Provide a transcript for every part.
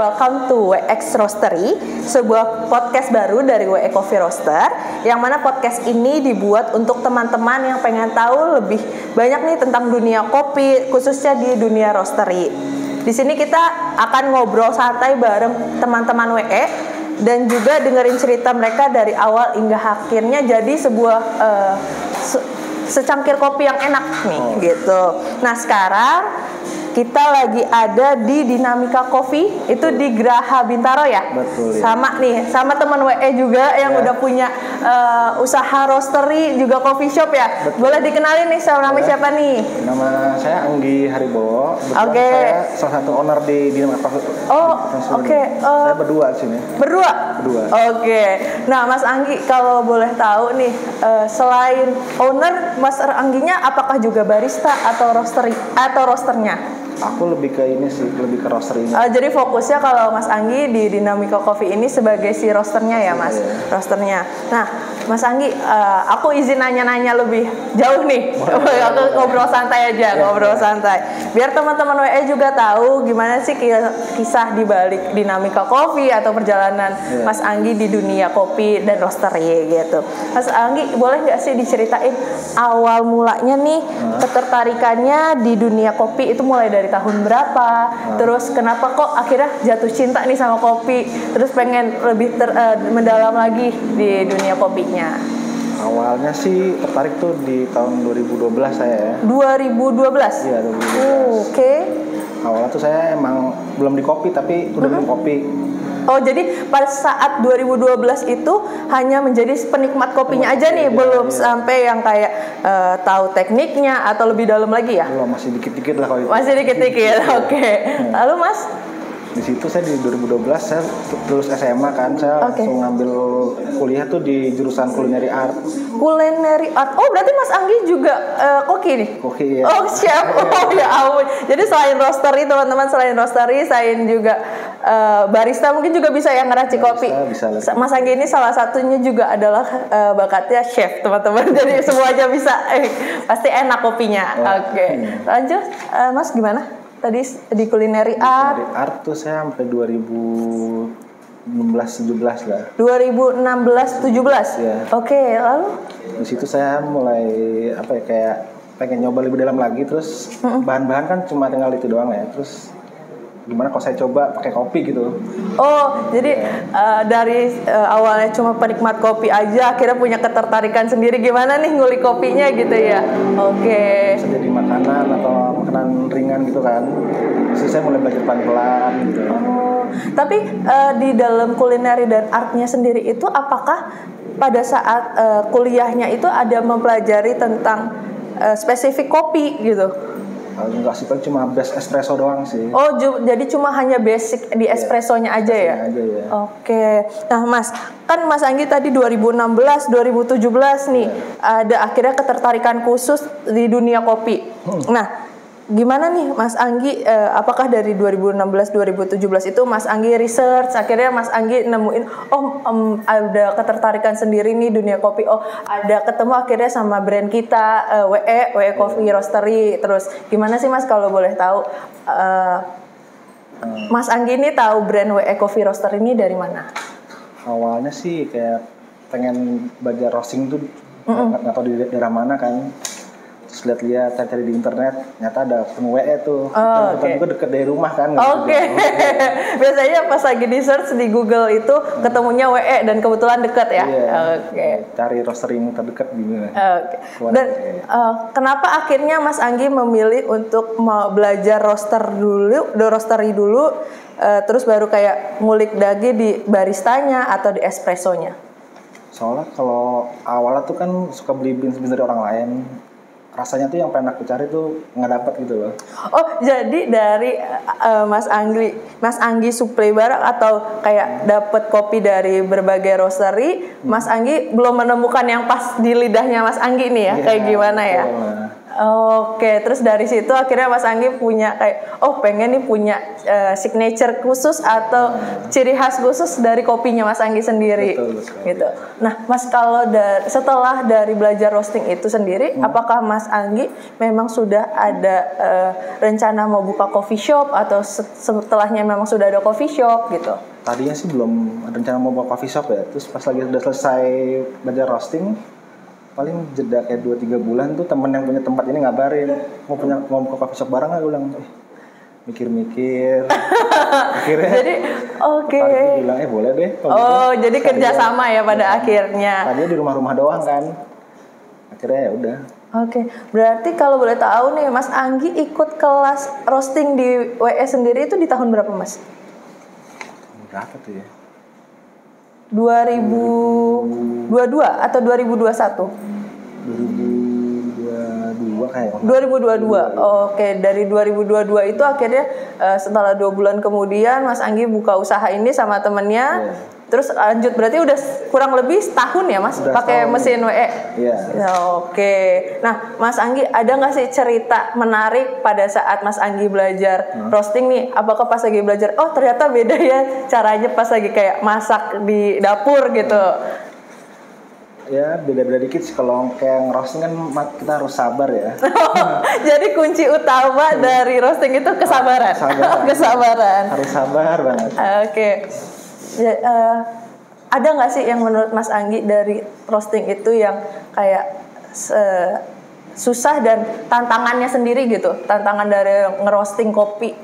welcome to WX Roastery, sebuah podcast baru dari WE Coffee Roaster, yang mana podcast ini dibuat untuk teman-teman yang pengen tahu lebih banyak nih tentang dunia kopi, khususnya di dunia roastery. Di sini kita akan ngobrol santai bareng teman-teman WE dan juga dengerin cerita mereka dari awal hingga akhirnya jadi sebuah secangkir kopi yang enak nih gitu. Nah sekarang kita lagi ada di Dinamika Coffee, itu di Geraha Bintaro ya. Betul. Ya. Sama nih, sama teman WE juga yang udah punya usaha roastery juga coffee shop ya. Betul. Boleh dikenalin nih sama nama siapa nih? Nama saya Anggi Haribowo. Oke. Saya salah satu owner di Dinamika Coffee. Oh, oke. Saya berdua di sini. Berdua? Berdua. Oke. Nah, Mas Anggi kalau boleh tahu nih, selain owner, Mas Angginya apakah juga barista atau roastery atau roasternya? Aku lebih ke ini sih, lebih ke roastery. Jadi fokusnya kalau Mas Anggi di Dinamika Coffee ini sebagai si roasternya ya Mas, roasternya. Nah, Mas Anggi, aku izin nanya-nanya lebih jauh nih. Aku ngobrol santai aja, ngobrol santai. Biar teman-teman WE juga tahu gimana sih kisah di balik Dinamika Coffee atau perjalanan Mas Anggi di dunia kopi dan roastery gitu. Mas Anggi, boleh nggak sih diceritain awal mulanya nih ketertarikannya di dunia kopi itu mulai dari tahun berapa? Terus kenapa kok akhirnya jatuh cinta nih sama kopi? Terus pengen lebih mendalam lagi di dunia kopinya? Awalnya sih tertarik tuh di tahun 2012 saya ya. 2012? Iya, 2012. Oke. Awalnya tuh saya emang belum di kopi tapi udah minum kopi. Oh, jadi pada saat 2012 itu hanya menjadi penikmat kopinya aja nih, belum sampai yang kayak tahu tekniknya atau lebih dalam lagi ya? Belum, masih dikit-dikit lah kalau itu. Masih dikit-dikit, oke. Lalu Mas? Di situ saya di 2012 saya lulus SMA kan, saya langsung ngambil kuliah tuh di jurusan culinary art. Culinary art. Oh, berarti Mas Anggi juga koki nih? Koki ya. Oh, chef. Oh ya ampun. Jadi selain roastery teman-teman, selain roastery, selain juga barista mungkin juga bisa yang ngeracik kopi. Bisa. Mas Anggi ini salah satunya juga adalah bakatnya chef, teman-teman. Jadi semuanya bisa. Pasti enak kopinya. Oke. Lanjut, Mas gimana? Tadi di culinary art. Culinary art tuh saya sampai 2016-17 lah. 2016-17. Ya. Oke, lalu? Di situ saya mulai kayak pengen nyoba lebih dalam lagi, terus bahan-bahan kan cuma tinggal itu doang ya. Terus gimana kalau saya coba pakai kopi gitu. Oh, jadi dari awalnya cuma penikmat kopi aja, akhirnya punya ketertarikan sendiri gimana nih ngulik kopinya gitu ya. Oke. Bisa jadi makanan atau makanan ringan gitu kan. Terus saya mulai belajar pelan-pelan gitu. Oh, tapi di dalam kulineri dan artnya sendiri itu apakah pada saat kuliahnya itu ada mempelajari tentang spesifik kopi gitu? Enggak sih, cuma base espresso doang sih. Oh, jadi cuma hanya basic di espressonya aja ya? Oke. Nah Mas, kan Mas Anggi tadi 2016, 2017 nih ada akhirnya ketertarikan khusus di dunia kopi. Nah, gimana nih Mas Anggi, apakah dari 2016-2017 itu Mas Anggi research, akhirnya Mas Anggi nemuin, ada ketertarikan sendiri nih dunia kopi, ada ketemu akhirnya sama brand kita, WE Coffee Roastery, terus gimana sih Mas kalau boleh tahu, Mas Anggi ini tahu brand WE Coffee Roastery ini dari mana? Awalnya sih kayak pengen belajar roasting tuh, nggak tahu di daerah mana kan. Terus lihat-lihat, cari di internet, ternyata ada ketemu WE tuh. Juga deket dari rumah kan. Biasanya pas lagi di search di Google itu ketemunya WE dan kebetulan deket ya. Cari roastery yang terdekat gitu. Dan kenapa akhirnya Mas Anggi memilih untuk mau belajar roastery dulu, terus baru kayak ngulik lagi di baristanya atau di espressonya? Soalnya kalau awalnya tuh kan suka beli beans dari orang lain. Rasanya tuh yang pengen aku cari tuh nggak dapet gitu loh. Oh, jadi dari Mas Anggi suplai barang atau kayak dapet kopi dari berbagai roastery, Mas Anggi belum menemukan yang pas di lidahnya Mas Anggi nih ya, kayak gimana ya? Oke, terus dari situ akhirnya Mas Anggi punya kayak, oh pengen nih punya signature khusus atau ciri khas khusus dari kopinya Mas Anggi sendiri. Betul. Gitu. Nah, Mas kalau setelah dari belajar roasting itu sendiri, apakah Mas Anggi memang sudah ada rencana mau buka coffee shop atau setelahnya memang sudah ada coffee shop gitu? Tadinya sih belum ada rencana mau buka coffee shop ya. Terus pas lagi udah selesai belajar roasting, paling jeda kayak 2-3 bulan tuh temen yang punya tempat ini ngabarin mau buka coffee shop bareng nggak. Gue bilang mikir-mikir akhirnya jadi oke. Bilang boleh deh jadi kerjasama ya pada akhirnya. tadinya di rumah-rumah doang kan, akhirnya ya udah. Oke, berarti kalau boleh tahu nih Mas Anggi ikut kelas roasting di WE sendiri itu di tahun berapa Mas? Berapa tuh ya? 2022 atau 2021? 2022 kayak. 2022. Oke, dari 2022 itu akhirnya setelah 2 bulan kemudian Mas Anggi buka usaha ini sama temennya. Terus lanjut berarti udah kurang lebih setahun ya Mas pakai mesin WE. Oke. Nah, Mas Anggi ada nggak sih cerita menarik pada saat Mas Anggi belajar roasting nih? Apakah pas lagi belajar, oh ternyata beda ya caranya pas lagi kayak masak di dapur gitu? Ya beda-beda dikit sih. Kalau kayak ngerosting kan kita harus sabar ya. Jadi kunci utama dari roasting itu kesabaran. Kesabaran. Harus sabar banget. Oke. Ya, ada nggak sih yang menurut Mas Anggi dari roasting itu yang kayak susah dan tantangannya sendiri gitu? Tantangan dari ngerosting kopi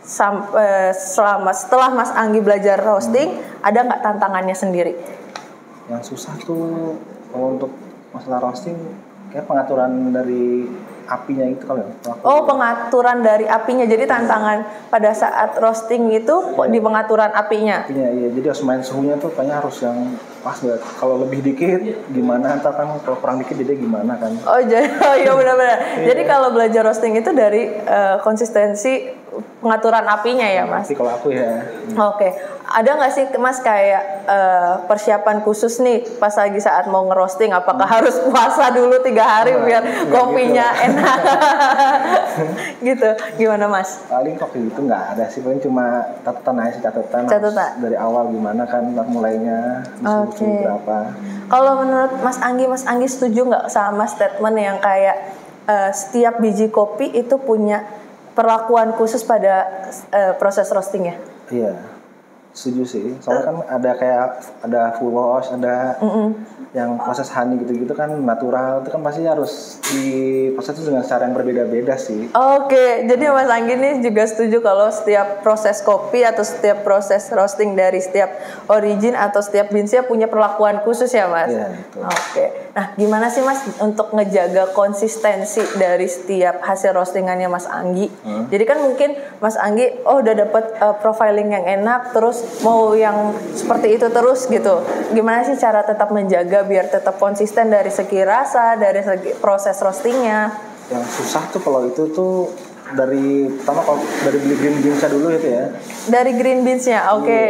setelah Mas Anggi belajar roasting, ada nggak tantangannya sendiri? Yang susah tuh kalau untuk masalah roasting kayak pengaturan dari apinya itu kalau ya. Pengaturan dari apinya. Jadi tantangan pada saat roasting itu di pengaturan apinya. Iya. Jadi harus main suhunya tuh kayaknya harus yang pas banget. Kalau lebih dikit gimana, ntar kan kalau kurang dikit jadi gimana kan. Iya benar-benar. Jadi kalau belajar roasting itu dari konsistensi pengaturan apinya ya Mas. Kalau aku ya. Oke. Ada nggak sih Mas kayak persiapan khusus nih pas lagi saat mau ngerosting? Apakah harus puasa dulu 3 hari biar kopinya gitu. enak? Gitu. Gimana Mas? Paling kopi itu nggak ada sih, paling cuma catatan aja sih, catatan. Dari awal gimana kan mulainya, suhu berapa. Kalau menurut Mas Anggi setuju nggak sama statement yang kayak setiap biji kopi itu punya perlakuan khusus pada proses roastingnya? Iya. Setuju sih, soalnya kan ada full wash, ada yang proses honey gitu-gitu kan natural, itu kan pasti harus diproses itu dengan cara yang berbeda-beda sih. Oke, jadi Mas Anggi nih juga setuju kalau setiap proses kopi atau setiap proses roasting dari setiap origin atau setiap beansnya punya perlakuan khusus ya Mas? Iya, betul. Oke, nah gimana sih Mas untuk ngejaga konsistensi dari setiap hasil roastingannya Mas Anggi? Jadi kan mungkin Mas Anggi udah dapet profiling yang enak, terus mau yang seperti itu terus gitu. Gimana sih cara tetap menjaga biar tetap konsisten dari segi rasa, dari segi proses roastingnya? Yang susah tuh kalau itu tuh pertama kalau dari beli green beansnya dulu gitu ya. Dari green beansnya, oke.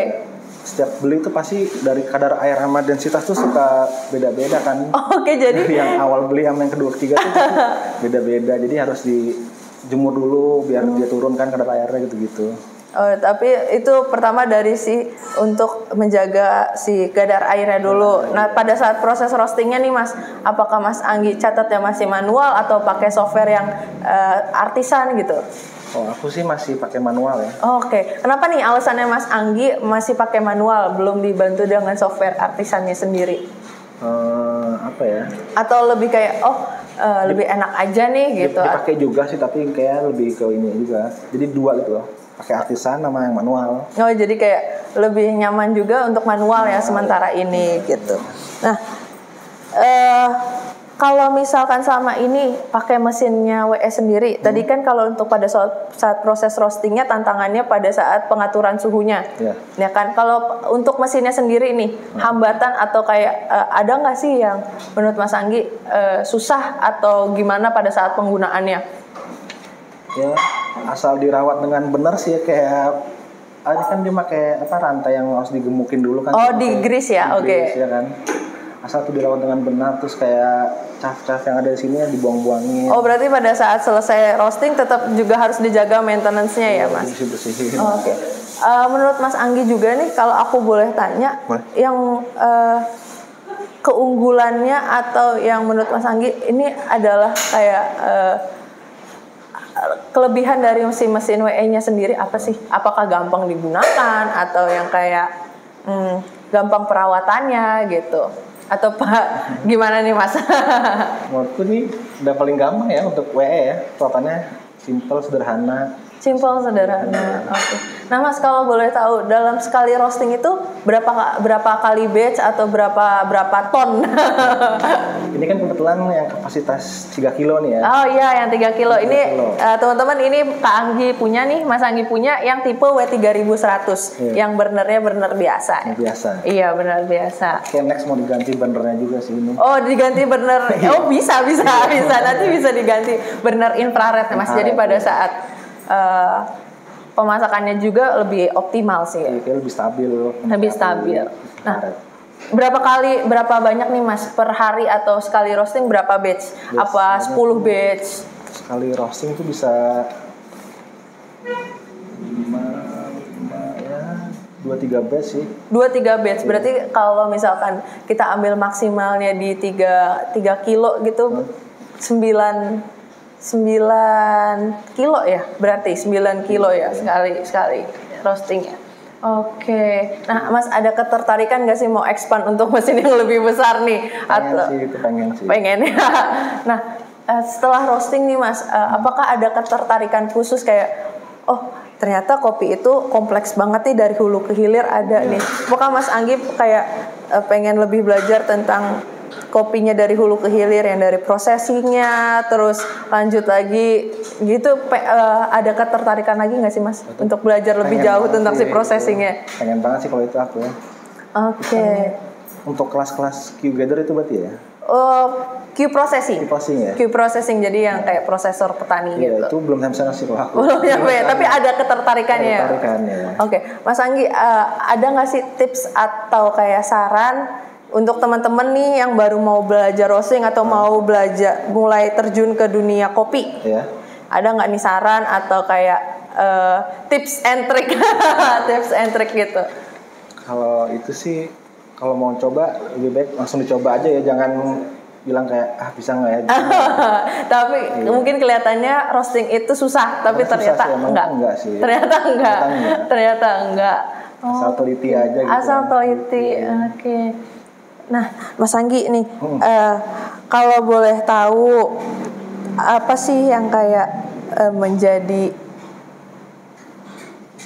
Setiap beli tuh pasti dari kadar air sama densitas tuh suka beda-beda kan. Oke, jadi yang awal beli sama yang kedua ketiga tuh beda-beda. Jadi harus dijemur dulu biar dia turunkan kadar airnya gitu-gitu. Tapi itu pertama dari untuk menjaga kadar airnya dulu. Nah, pada saat proses roastingnya nih Mas, apakah Mas Anggi catatnya masih manual atau pakai software yang artisan gitu? Aku sih masih pakai manual ya. Oke. Kenapa nih alasannya Mas Anggi masih pakai manual, belum dibantu dengan software artisannya sendiri? Apa ya? Atau lebih kayak lebih enak aja nih gitu? Dipakai juga sih, tapi kayak lebih ke ini juga. Jadi dua gitu loh. Pakai artisan sama yang manual. Jadi kayak lebih nyaman juga untuk manual ya sementara ini gitu. Nah, kalau misalkan selama ini pakai mesinnya WE sendiri, tadi kan kalau untuk pada saat proses roastingnya tantangannya pada saat pengaturan suhunya, ya kan. Kalau untuk mesinnya sendiri nih, hambatan atau kayak ada nggak sih yang menurut Mas Anggi susah atau gimana pada saat penggunaannya? Ya, asal dirawat dengan benar sih ya, kayak ini kan dia pakai rantai yang harus digemukin dulu kan. Di grease ya, oke. Ya kan. asal tuh dilakukan dengan benar, terus kayak caf-caf yang ada di sini dibuang-buangin. Oh, berarti pada saat selesai roasting tetap juga harus dijaga maintenance-nya ya, Mas? Bersih-bersihin. Oke. Menurut Mas Anggi juga nih, kalau aku boleh tanya, yang keunggulannya atau yang menurut Mas Anggi ini adalah kayak kelebihan dari mesin WE-nya sendiri apa sih? Apakah gampang digunakan atau yang kayak gampang perawatannya gitu? Atau gimana nih Mas? Menurutku nih udah paling gampang ya untuk WE ya, perawatannya simple, sederhana. Simple, sederhana. Oke. Nah Mas, kalau boleh tahu dalam sekali roasting itu berapa kali batch atau berapa ton? Ini kan kebetulan yang kapasitas 3 kilo nih ya. Oh iya, yang 3 kilo. Ini teman-teman, ini Kak Anggi punya nih, Mas Anggi punya yang tipe W3100, yang burnernya burner biasa. Biasa. Iya, burner biasa. Oke, next mau diganti burnernya juga sih ini. Oh, diganti burner. Oh, bisa. Nanti bisa diganti burner infrared, Mas. Jadi pada saat pemasakannya juga lebih optimal sih. Iya, lebih stabil. Lebih stabil. Nah, berapa banyak nih Mas per hari atau sekali roasting berapa batch? Apa 10 batch? Sekali roasting itu bisa 2-3 batch sih. 2-3 batch. Berarti kalau misalkan kita ambil maksimalnya di 3 kilo gitu, 9 kilo ya, berarti 9 kilo ya sekali roastingnya. Oke. Nah, Mas ada ketertarikan nggak sih mau expand untuk mesin yang lebih besar nih? Pengen sih. Pengen ya. Nah, setelah roasting nih Mas, apakah ada ketertarikan khusus kayak, oh ternyata kopi itu kompleks banget nih dari hulu ke hilir ada nih. Apakah Mas Anggi kayak pengen lebih belajar tentang kopinya dari hulu ke hilir, yang dari processingnya, terus lanjut lagi gitu, ada ketertarikan lagi nggak sih Mas untuk belajar lebih jauh tentang si processingnya? Pengen banget sih kalau itu aku ya. Oke. Untuk kelas-kelas Q-Gather itu berarti ya? Q-processing. Ya? Q-processing, jadi yang kayak prosesor petani gitu. Itu belum sampai sih kalau aku. Belum nyampe, tapi ada ketertarikannya. Oke. Mas Anggi, ada nggak sih tips atau kayak saran untuk teman-teman nih yang baru mau belajar roasting atau mau belajar mulai terjun ke dunia kopi? Ada nggak nih saran atau kayak tips and trick tips and trick gitu? Kalau itu sih, kalau mau coba lebih baik langsung dicoba aja ya, jangan bilang kayak bisa nggak ya. Tapi mungkin kelihatannya roasting itu susah, tapi ternyata enggak sih. Ternyata enggak. Asal teliti aja gitu. Asal teliti. Oke. Nah, Mas Anggi nih, kalau boleh tahu apa sih yang kayak menjadi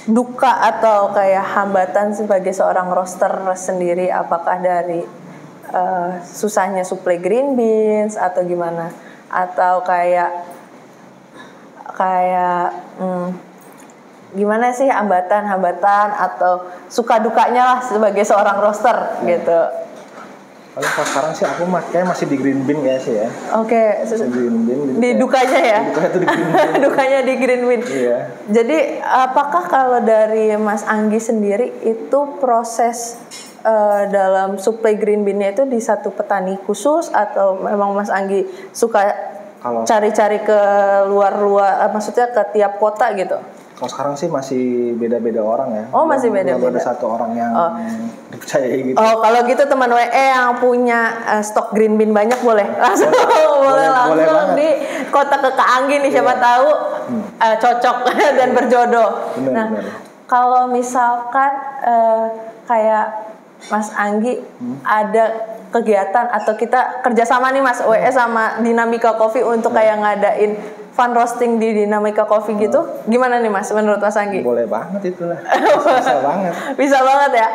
duka atau kayak hambatan sebagai seorang roaster sendiri? Apakah dari susahnya suplai green beans atau gimana? Atau kayak gimana sih hambatan atau suka dukanya lah sebagai seorang roaster gitu? Kalau sekarang sih aku masih di green bean ya sih ya. Oke. Green bean. Di dukanya ya. Dukanya tuh di green bean. Dukanya di green bean. Iya. Jadi apakah kalau dari Mas Anggi sendiri itu proses dalam suplai green bean-nya itu di satu petani khusus atau memang Mas Anggi suka cari-cari ke luar, maksudnya ke tiap kota gitu? Kalau sekarang sih masih beda-beda orang ya. Oh, masih beda-beda. Ada satu orang yang dipercayai gitu. Oh, kalau gitu teman WE yang punya stok green bean banyak boleh langsung langsung di kontak ke Kak Anggi nih, siapa tahu cocok dan berjodoh. Benar. Kalau misalkan kayak Mas Anggi ada kegiatan atau kita kerjasama nih Mas WE sama Dinamika Coffee untuk kayak ngadain fun roasting di Dinamika Coffee gitu, gimana nih Mas menurut Mas Anggi? Boleh banget itulah. Bisa banget. Bisa banget ya.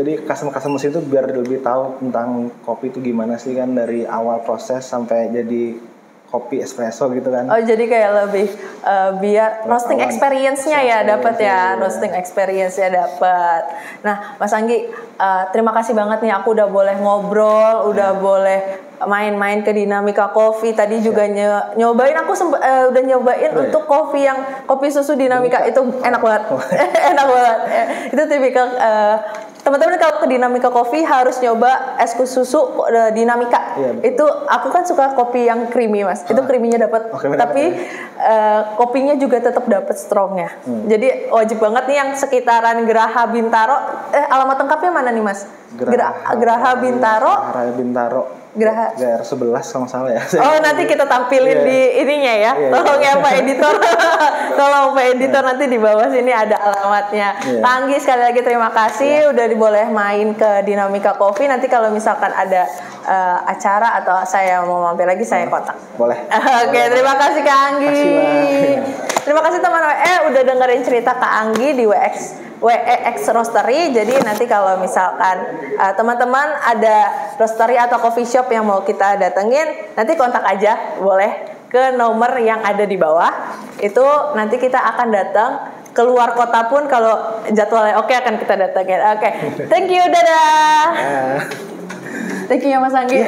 Jadi customer itu biar lebih tahu tentang kopi itu gimana sih kan, dari awal proses sampai jadi kopi espresso gitu kan. Oh, jadi kayak lebih biar roasting experience-nya ya dapat ya, roasting experience-nya dapat. Nah, Mas Anggi, terima kasih banget nih, aku udah boleh ngobrol, udah boleh main-main ke Dinamika Coffee. Tadi juga nyobain, aku udah nyobain untuk kopi susu Dinamika itu enak banget. Enak banget. Itu tipikal teman-teman kalau ke Dinamika Coffee harus nyoba es susu Dinamika. Iya, betul. Itu aku kan suka kopi yang creamy mas. Itu creaminya dapat, tapi kopinya juga tetap dapat strongnya. Jadi wajib banget nih yang sekitaran Geraha Bintaro. Alamat lengkapnya mana nih mas? Geraha Bintaro. Geraha GR11 kalau salah ya. Oh nanti kita tampilin di ininya ya. Tolong ya Pak Editor. Tolong Pak Editor nanti di bawah sini ada alamatnya. Kak Anggi sekali lagi terima kasih udah boleh main ke Dinamika Coffee. Nanti kalau misalkan ada acara atau saya mau mampir lagi saya kontak. Boleh. Oke, terima kasih Kak Anggi. Terima kasih teman-teman udah dengerin cerita Kak Anggi di WEX Roastery. Jadi nanti kalau misalkan teman-teman ada roastery atau coffee shop yang mau kita datengin, nanti kontak aja boleh ke nomor yang ada di bawah. Itu nanti kita akan datang keluar kota pun kalau jadwalnya oke akan kita datengin. Oke. Thank you, dadah. Thank you ya Mas Anggi.